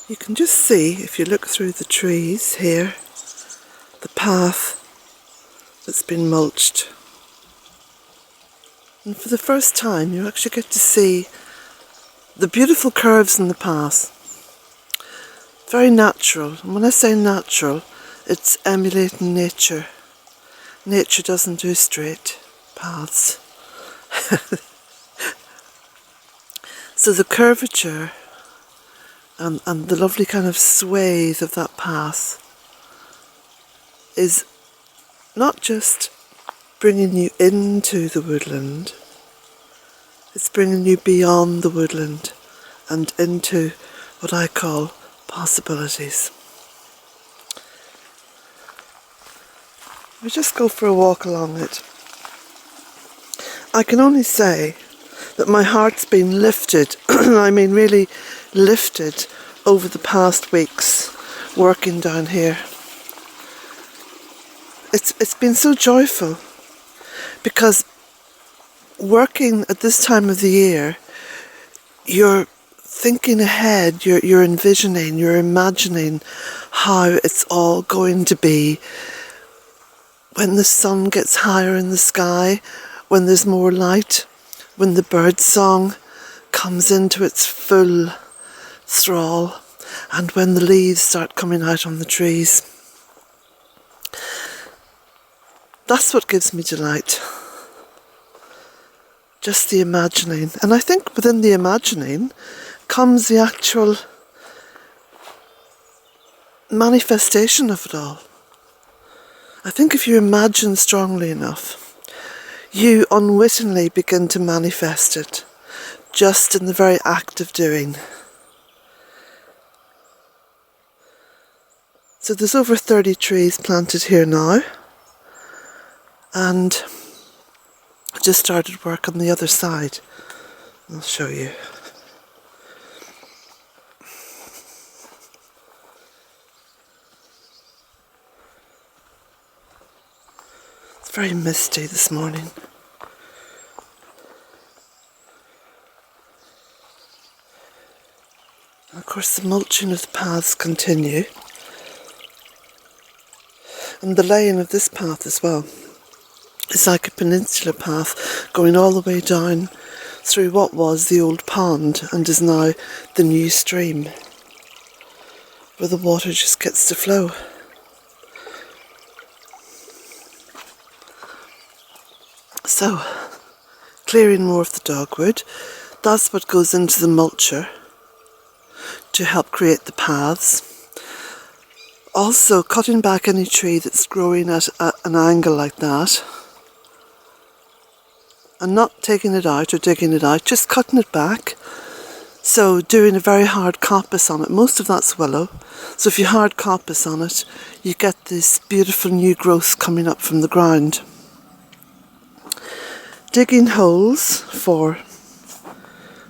You can just see, if you look through the trees here, the path that's been mulched. And for the first time you actually get to see the beautiful curves in the path. Very natural, and when I say natural, it's emulating nature. Nature doesn't do straight paths. So the curvature and the lovely kind of swathe of that path is not just bringing you into the woodland, it's bringing you beyond the woodland and into what I call possibilities. We just go for a walk along it. I can only say that my heart's been lifted, I mean really lifted, over the past weeks working down here. It's been so joyful, because working at this time of the year, you're thinking ahead, you're envisioning, you're imagining how it's all going to be when the sun gets higher in the sky, when there's more light, when the bird song comes into its full thrall, and when the leaves start coming out on the trees. That's what gives me delight. Just the imagining. And I think within the imagining comes the actual manifestation of it all. I think if you imagine strongly enough, you unwittingly begin to manifest it, just in the very act of doing. So there's over 30 trees planted here now, and I just started work on the other side. I'll show you. It's very misty this morning. And of course the mulching of the paths continue, and the laying of this path as well. It's like a peninsula path going all the way down through what was the old pond and is now the new stream, where the water just gets to flow. So, clearing more of the dogwood, that's what goes into the mulcher to help create the paths. Also, cutting back any tree that's growing at an angle like that, and not taking it out or digging it out, just cutting it back. So doing a very hard coppice on it. Most of that's willow, so if you hard coppice on it, you get this beautiful new growth coming up from the ground. Digging holes for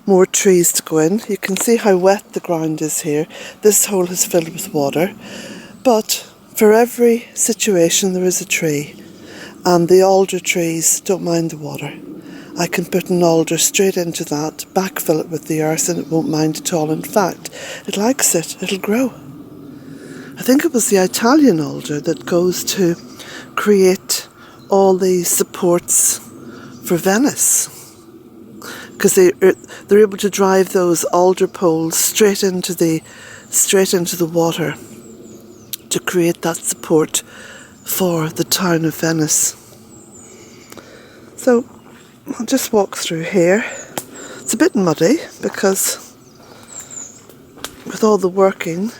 more trees to go in. You can see how wet the ground is here. This hole is filled with water, but for every situation there is a tree, and the alder trees don't mind the water. I can put an alder straight into that, backfill it with the earth, and it won't mind at all. In fact, it likes it, it'll grow. I think it was the Italian alder that goes to create all the supports for Venice, because they're able to drive those alder poles straight into the water to create that support for the town of Venice. So I'll just walk through here. It's a bit muddy because with all the working,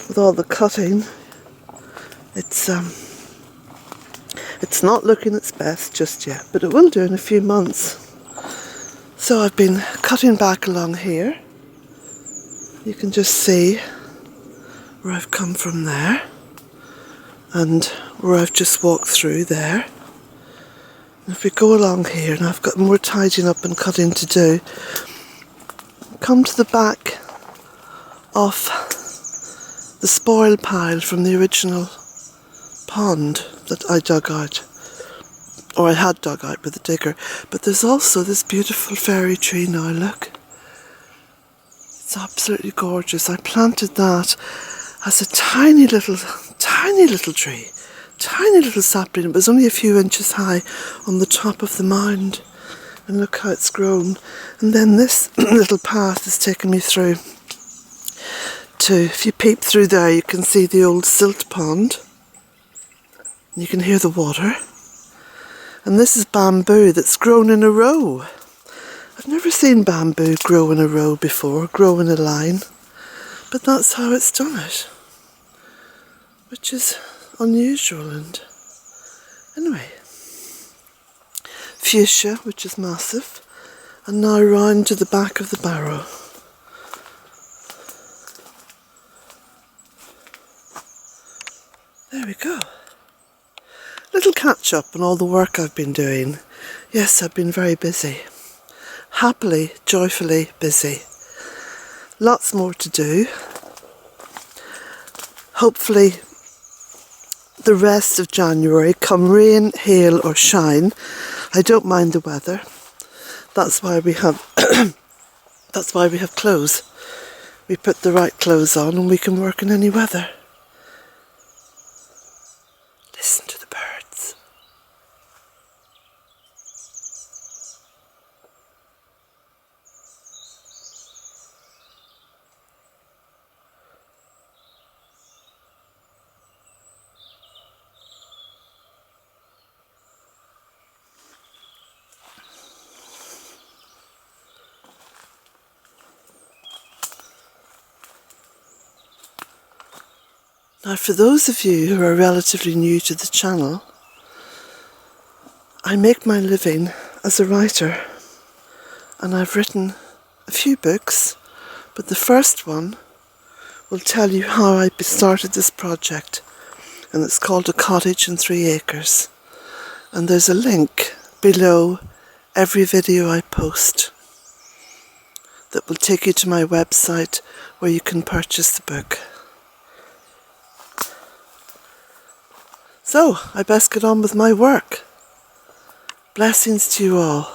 with all the cutting, it's not looking its best just yet, but it will do in a few months. So I've been cutting back along here. You can just see where I've come from there, and where I've just walked through there. And if we go along here, and I've got more tidying up and cutting to do, come to the back of the spoil pile from the original pond that I dug out, or I had dug out with a digger. But there's also this beautiful fairy tree now, look. It's absolutely gorgeous. I planted that as a tiny little tree. Tiny little sapling. It was only a few inches high on the top of the mound. And look how it's grown. And then this little path has taken me through to, if you peep through there, you can see the old silt pond. You can hear the water. And this is bamboo that's grown in a row. I've never seen bamboo grow in a row before, grow in a line. But that's how it's done it. Which is unusual. And anyway, fuchsia, which is massive. And now round to the back of the barrow. There we go. Little catch up on all the work I've been doing. Yes, I've been very busy. Happily, joyfully busy. Lots more to do. Hopefully the rest of January, come rain, hail or shine, I don't mind the weather. That's why we have clothes. We put the right clothes on and we can work in any weather. Listen to the birds. Now, for those of you who are relatively new to the channel, I make my living as a writer, and I've written a few books, but the first one will tell you how I started this project, and it's called A Cottage in 3 Acres, and there's a link below every video I post that will take you to my website where you can purchase the book. So, I best get on with my work. Blessings to you all.